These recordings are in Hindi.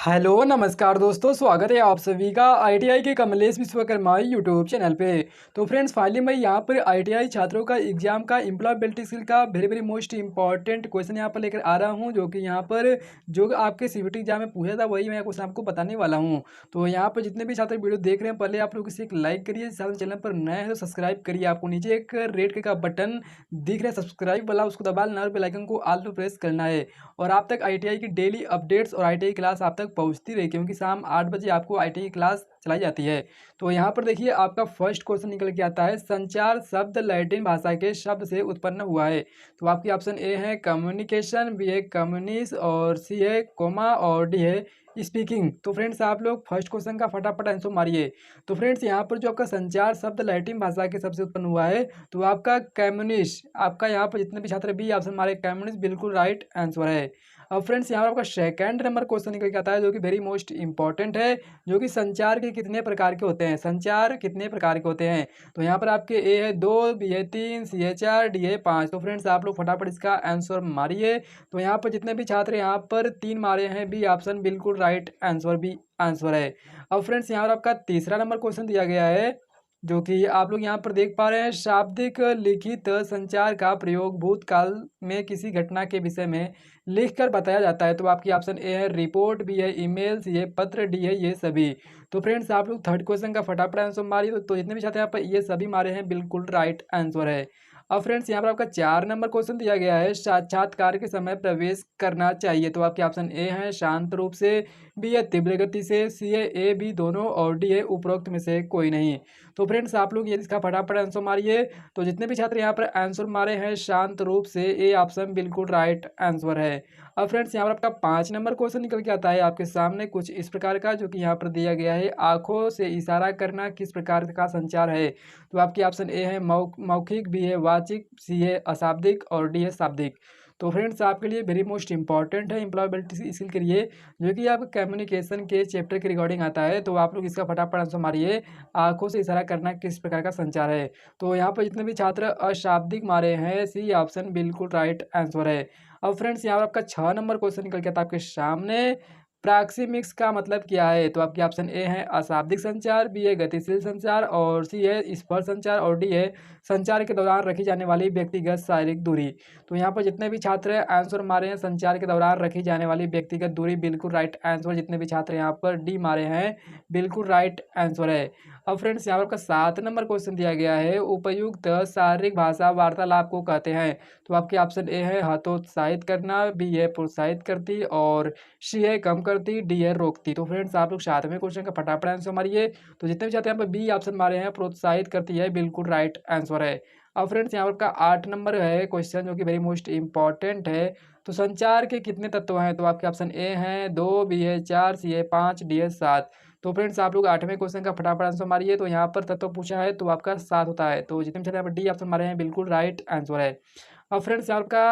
हेलो नमस्कार दोस्तों, स्वागत है आप सभी का आईटीआई के कमलेश विश्वकर्मा यूट्यूब चैनल पे। तो फ्रेंड्स फाइनली मैं यहाँ पर आईटीआई छात्रों का एग्जाम का एम्प्लॉयबिलिटी स्किल का वेरी मोस्ट इंपॉर्टेंट क्वेश्चन यहाँ पर लेकर आ रहा हूँ, जो कि यहाँ पर जो आपके सीवीटी एग्जाम में पूछा था वही मैं क्वेश्चन आपको बताने वाला हूँ। तो यहाँ पर जितने भी छात्र वीडियो देख रहे हैं, पहले आप लोग इसे एक लाइक करिए, साथ चैनल पर नए हैं तो सब्सक्राइब करिए। आपको नीचे एक रेड का बटन दिख रहा है सब्सक्राइब वाला, उसको दबा लेना और बेल आइकन को ऑल पे प्रेस करना है। और आप तक आईटीआई की डेली अपडेट्स और आईटीआई क्लास आप तक पहुंचती रही, क्योंकि शाम 8 बजे आपको आईटीआई क्लास चलाई जाती है। तो यहाँ पर देखिए आपका फर्स्ट क्वेश्चन निकल के आता है, संचार शब्द लैटिन भाषा के शब्द से उत्पन्न हुआ है। तो आपकी ऑप्शन ए है कम्युनिकेशन, बी है कम्युनिस, और सी है कोमा, और डी है स्पीकिंग। तो फ्रेंड्स आप लोग फर्स्ट क्वेश्चन का फटाफट आंसर मारिए। तो फ्रेंड्स यहाँ पर जो आपका संचार शब्द लैटिन भाषा के शब्द से उत्पन्न हुआ है, तो आपका कम्युनिस्ट, आपका यहाँ पर जितने भी छात्र बी ऑप्शन मारे कम्युनिस्ट बिल्कुल राइट आंसर है। अब फ्रेंड्स यहाँ पर आपका सेकंड नंबर क्वेश्चन निकल के आता है, जो कि वेरी मोस्ट इंपॉर्टेंट है, जो कि संचार के कितने प्रकार के होते हैं, संचार कितने प्रकार के होते हैं। तो यहाँ पर आपके ए है 2, बी है 3, सी है 4, डी है 5। तो फ्रेंड्स आप लोग फटाफट इसका आंसर मारिए। तो यहाँ पर जितने भी छात्र यहाँ पर 3 मारे हैं, बी ऑप्शन बिल्कुल राइट आंसर बी आंसर है। अब फ्रेंड्स यहाँ पर आपका तीसरा नंबर क्वेश्चन दिया गया है, जो कि आप लोग यहाँ पर देख पा रहे हैं, शाब्दिक लिखित संचार का प्रयोग भूतकाल में किसी घटना के विषय में लिखकर बताया जाता है। तो आपकी ऑप्शन ए है रिपोर्ट, बी है ईमेल, सी है पत्र, डी है ये सभी। तो फ्रेंड्स आप लोग थर्ड क्वेश्चन का फटाफट आंसर मारिए। तो जितने भी छात्र यहाँ पर ये सभी मारे हैं बिल्कुल राइट आंसर है। अब फ्रेंड्स यहाँ पर आपका 4 नंबर क्वेश्चन दिया गया है, साक्षात्कार के समय प्रवेश करना चाहिए। तो आपके ऑप्शन ए है शांत रूप से, बी है तीव्र गति से, सी है ए बी दोनों, और डी है उपरोक्त में से कोई नहीं। तो फ्रेंड्स आप लोग ये इसका फटाफट आंसर मारिए। तो जितने भी छात्र यहाँ पर आंसर मारे हैं शांत रूप से, ए ऑप्शन बिल्कुल राइट आंसर है। अब फ्रेंड्स यहाँ पर आपका 5 नंबर क्वेश्चन निकल के आता है आपके सामने कुछ इस प्रकार का, जो कि यहाँ पर दिया गया है, आंखों से इशारा करना किस प्रकार का संचार है। तो आपकी ऑप्शन ए है मौखिक, बी है वाचिक, सी है अशाब्दिक, और डी है शाब्दिक। तो फ्रेंड्स आपके लिए वेरी मोस्ट इंपॉर्टेंट है एम्प्लॉयबिलिटी स्किल के लिए, जो कि आप कम्युनिकेशन के चैप्टर के रिगार्डिंग आता है। तो आप लोग इसका फटाफट आंसर मारिए, आंखों से इशारा करना किस प्रकार का संचार है। तो यहाँ पर जितने भी छात्र अशाब्दिक मारे हैं, सी ऑप्शन बिल्कुल राइट आंसर है। अब फ्रेंड्स यहाँ पर आपका 6 नंबर क्वेश्चन निकल के आता है आपके सामने, प्रॉक्सिमिक्स का मतलब क्या है। तो आपकी ऑप्शन ए है अशाब्दिक संचार, बी है गतिशील संचार, और सी है स्पर्श संचार, और डी है संचार के दौरान रखी जाने वाली व्यक्तिगत शारीरिक दूरी। तो यहाँ पर जितने भी छात्र आंसर मारे हैं संचार के दौरान रखी जाने वाली व्यक्तिगत दूरी बिल्कुल राइट आंसर। जितने भी छात्र यहाँ पर डी मारे हैं बिल्कुल राइट आंसर है। अब फ्रेंड्स यहाँ पर आपका 7 नंबर क्वेश्चन दिया गया है, उपयुक्त शारीरिक भाषा वार्तालाप को कहते हैं। तो आपके ऑप्शन ए है हतोत्साहित करना, बी है प्रोत्साहित करती, और सी है कम करती, डी है रोकती। तो फ्रेंड्स आप लोग 7वें क्वेश्चन का फटाफट आंसर मारिए। तो जितने भी छात्र यहाँ पर बी ऑप्शन मारे हैं प्रोत्साहित करती है बिल्कुल राइट आंसर है। अब फ्रेंड्स यहाँ पर आपका 8 नंबर है क्वेश्चन, जो कि वेरी मोस्ट इंपॉर्टेंट है। तो संचार के कितने तत्व हैं। तो आपके ऑप्शन ए हैं 2, बी है 4, सी है 5, डी है 7। तो फ्रेंड्स आप लोग 8वें क्वेश्चन का फटाफट आंसर मारिए। तो यहाँ पर तत्व पूछा है तो आपका 7 होता है। तो जितने भी छात्र यहाँ पर डी ऑप्शन मारे हैं बिल्कुल राइट आंसर है। अब फ्रेंड्स आपका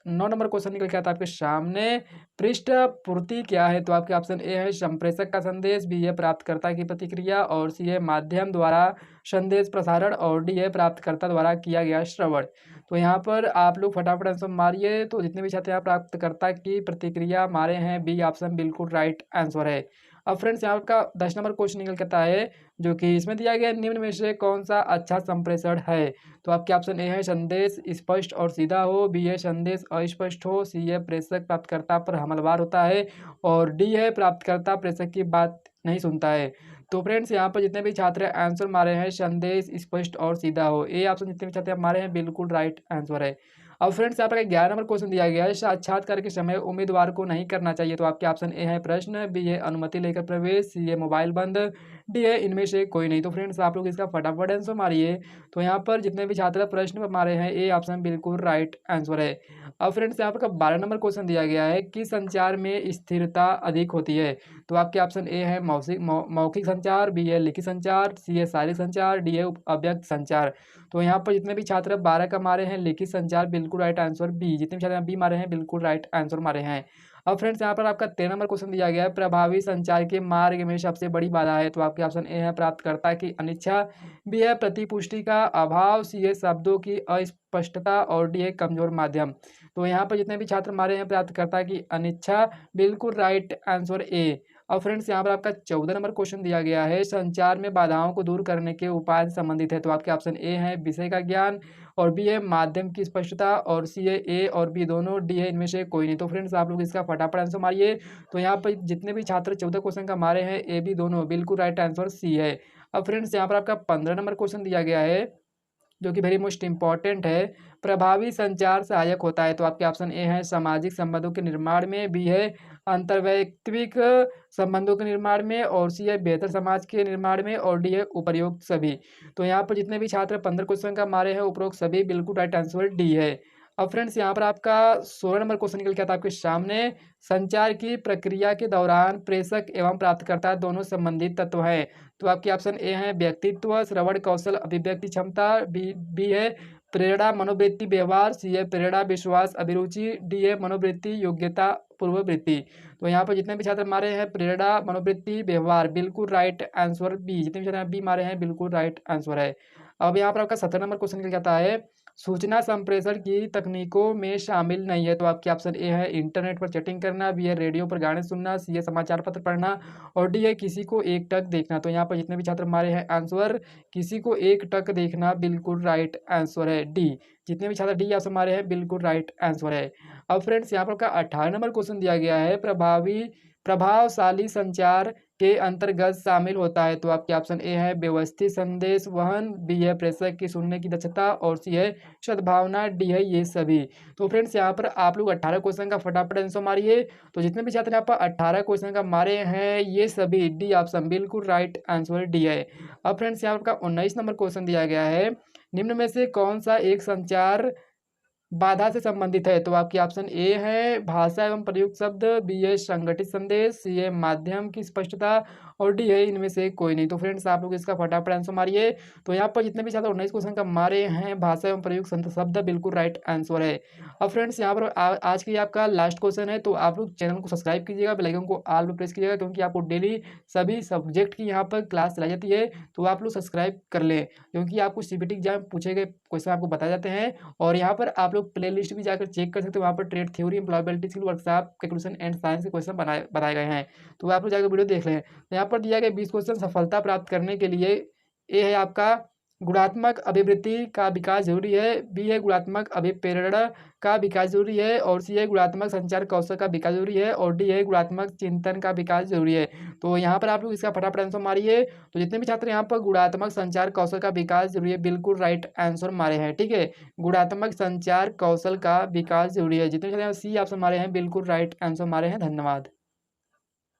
9 नंबर क्वेश्चन निकल के आता है आपके सामने, पृष्ठ पूर्ति क्या है। तो आपके ऑप्शन ए है संप्रेषक का संदेश, बी है प्राप्तकर्ता की प्रतिक्रिया, और सी है माध्यम द्वारा संदेश प्रसारण, और डी है प्राप्तकर्ता द्वारा किया गया श्रवण। तो यहाँ पर आप लोग फटाफट आंसर मारिए। तो जितने भी छात्र यहाँ प्राप्तकर्ता की प्रतिक्रिया मारे हैं, बी ऑप्शन बिल्कुल राइट आंसर है। अब फ्रेंड्स यहाँ का 10 नंबर क्वेश्चन निकल के आता है, जो कि इसमें दिया गया निम्न में से कौन सा अच्छा संप्रेषण है। तो आपके ऑप्शन ए है संदेश स्पष्ट और सीधा हो, बी है संदेश अस्पष्ट हो, सी है प्रेषक प्राप्तकर्ता पर हमलावर होता है, और डी है प्राप्तकर्ता प्रेषक की बात नहीं सुनता है। तो फ्रेंड्स यहाँ पर जितने भी छात्र आंसर मारे हैं संदेश स्पष्ट और सीधा हो, ए ऑप्शन जितने भी छात्र मारे हैं बिल्कुल राइट आंसर है। अब फ्रेंड्स यहाँ पर 11 नंबर क्वेश्चन दिया गया है, साक्षात्कार के समय उम्मीदवार को नहीं करना चाहिए। तो आपके ऑप्शन ए है प्रश्न, बी है अनुमति लेकर प्रवेश, सी है मोबाइल बंद, डी है इनमें से कोई नहीं। तो फ्रेंड्स आप लोग इसका फटाफट आंसर मारिए। तो यहाँ पर जितने भी छात्र प्रश्न पर मारे हैं, ए ऑप्शन बिल्कुल राइट आंसर है। अब फ्रेंड्स यहाँ पर 12 नंबर क्वेश्चन दिया गया है कि संचार में स्थिरता अधिक होती है। तो आपके ऑप्शन ए है मौखिक संचार, बी है लिखित संचार, सी है शारीरिक संचार, डी है अव्यक्त संचार। तो यहाँ पर जितने भी छात्र 12 का मारे हैं लिखित संचार बिल्कुल राइट आंसर बी, जितने भी छात्र बी मारे हैं बिल्कुल राइट आंसर मारे हैं। अब फ्रेंड्स यहाँ पर आपका 13 नंबर क्वेश्चन दिया गया है, प्रभावी संचार के मार्ग में सबसे बड़ी बाधा है। तो आपके ऑप्शन ए है प्राप्तकर्ता की अनिच्छा, बी है प्रतिपुष्टि का अभाव, सी है शब्दों की अस्पष्टता, और डी है कमजोर माध्यम। तो यहाँ पर जितने भी छात्र मारे हैं प्राप्तकर्ता की अनिच्छा बिल्कुल राइट आंसर ए। और फ्रेंड्स यहाँ पर आपका 14 नंबर क्वेश्चन दिया गया है, संचार में बाधाओं को दूर करने के उपाय से संबंधित है। तो आपके ऑप्शन ए है विषय का ज्ञान, और बी है माध्यम की स्पष्टता, और सी है ए और बी दोनों, डी है इनमें से कोई नहीं। तो फ्रेंड्स आप लोग इसका फटाफट आंसर मारिए। तो यहाँ पर जितने भी छात्र 14 क्वेश्चन का मारे हैं, ए बी दोनों, बिल्कुल राइट आंसर सी है। अब फ्रेंड्स यहाँ पर आपका 15 नंबर क्वेश्चन दिया गया है, जो कि वेरी मोस्ट इंपॉर्टेंट है, प्रभावी संचार सहायक होता है। तो आपके ऑप्शन ए है सामाजिक संबंधों के निर्माण में, बी है अंतर्वैयक्तिक संबंधों के निर्माण में, और सी है बेहतर समाज के निर्माण में, और डी है उपरोक्त सभी। तो यहाँ पर जितने भी छात्र 15 क्वेश्चन का मारे हैं, उपरोक्त सभी, बिल्कुल राइट आंसर डी है। अब फ्रेंड्स यहाँ पर आपका 16 नंबर क्वेश्चन निकल के आता है आपके सामने, संचार की प्रक्रिया के दौरान प्रेषक एवं प्राप्तकर्ता दोनों संबंधित तत्व हैं। तो आपके ऑप्शन ए है व्यक्तित्व, श्रवण कौशल, अभिव्यक्ति क्षमता, बी है प्रेरणा मनोवृत्ति व्यवहार, सी है प्रेरणा विश्वास अभिरुचि, डी है मनोवृत्ति योग्यता पूर्ववृत्ति। तो यहाँ पर जितने भी छात्र मारे हैं प्रेरणा मनोवृत्ति व्यवहार, बिल्कुल राइट आंसर बी। जितने भी छात्र बी मारे हैं, बिल्कुल राइट आंसर है। अब यहाँ पर आपका 17 नंबर क्वेश्चन निकल जाता है, सूचना संप्रेषण की तकनीकों में शामिल नहीं है। तो आपके ऑप्शन ए है इंटरनेट पर चैटिंग करना, बी है रेडियो पर गाने सुनना, सी है समाचार पत्र पढ़ना, और डी है किसी को एक टक देखना। तो यहाँ पर जितने भी छात्र हमारे हैं आंसर किसी को एक टक देखना, बिल्कुल राइट आंसर है डी। जितने भी छात्र डी ऑप्शन हमारे हैं, बिल्कुल राइट आंसर है। अब फ्रेंड्स यहाँ पर का 18 नंबर क्वेश्चन दिया गया है, प्रभावशाली संचार के अंतर्गत शामिल होता है। तो आपके ऑप्शन ए है व्यवस्थित संदेश वहन, बी है प्रेषक की सुनने की दक्षता, और सी है सद्भावना, डी है ये सभी। तो फ्रेंड्स यहाँ पर आप लोग 18 क्वेश्चन का फटाफट आंसर मारिए। तो जितने भी छात्र यहाँ पर 18 क्वेश्चन का मारे हैं, ये सभी डी ऑप्शन, बिल्कुल राइट आंसर डी है। अब फ्रेंड्स यहाँ पर 19 नंबर क्वेश्चन दिया गया है, निम्न में से कौन सा एक संचार बाधा से संबंधित है। तो आपकी ऑप्शन ए है भाषा एवं प्रयुक्त शब्द, बी है संगठित संदेश, सी है माध्यम की स्पष्टता, और डी है इनमें से कोई नहीं। तो फ्रेंड्स आप लोग इसका फटाफट आंसर मारिए। तो यहाँ पर जितने भी छात्र 19 क्वेश्चन का मारे हैं, भाषा एवं प्रयुक्त शब्द, बिल्कुल राइट आंसर है। अब फ्रेंड्स यहाँ पर आज के आपका लास्ट क्वेश्चन है, तो आप लोग चैनल को सब्सक्राइब कीजिएगा, बेल आइकन को ऑल पर प्रेस कीजिएगा, क्योंकि आपको डेली सभी सब्जेक्ट की यहाँ पर क्लास चलाई जाती है। तो आप लोग सब्सक्राइब कर लें, क्योंकि आपको सीबीटी एग्जाम पूछे गए क्वेश्चन आपको बताए जाते हैं। और यहाँ पर आप लोग प्ले लिस्ट भी जाकर चेक कर सकते हो, वहाँ पर trade theory, employability skill, workshop, calculation and science के क्वेश्चन बताए गए हैं। तो आप लोग जाकर वीडियो देख लें। तो यहाँ पर दिया गया 20 क्वेश्चन सफलता प्राप्त करने के लिए, ए है आपका गुणात्मक अभिवृत्ति का विकास जरूरी है, बी है गुणात्मक अभिप्रेरणा का विकास जरूरी है, और सी है गुणात्मक संचार कौशल का विकास जरूरी है, और डी है गुणात्मक चिंतन का विकास जरूरी है। तो यहाँ पर आप लोग इसका फटाफट आंसर मारिए। तो जितने भी छात्र यहाँ पर गुणात्मक संचार कौशल का विकास जरूरी है, बिल्कुल राइट आंसर मारे हैं। ठीक है, गुणात्मक संचार कौशल का विकास जरूरी है। जितने छात्र सी ऑप्शन मारे हैं, बिल्कुल राइट आंसर मारे हैं। धन्यवाद।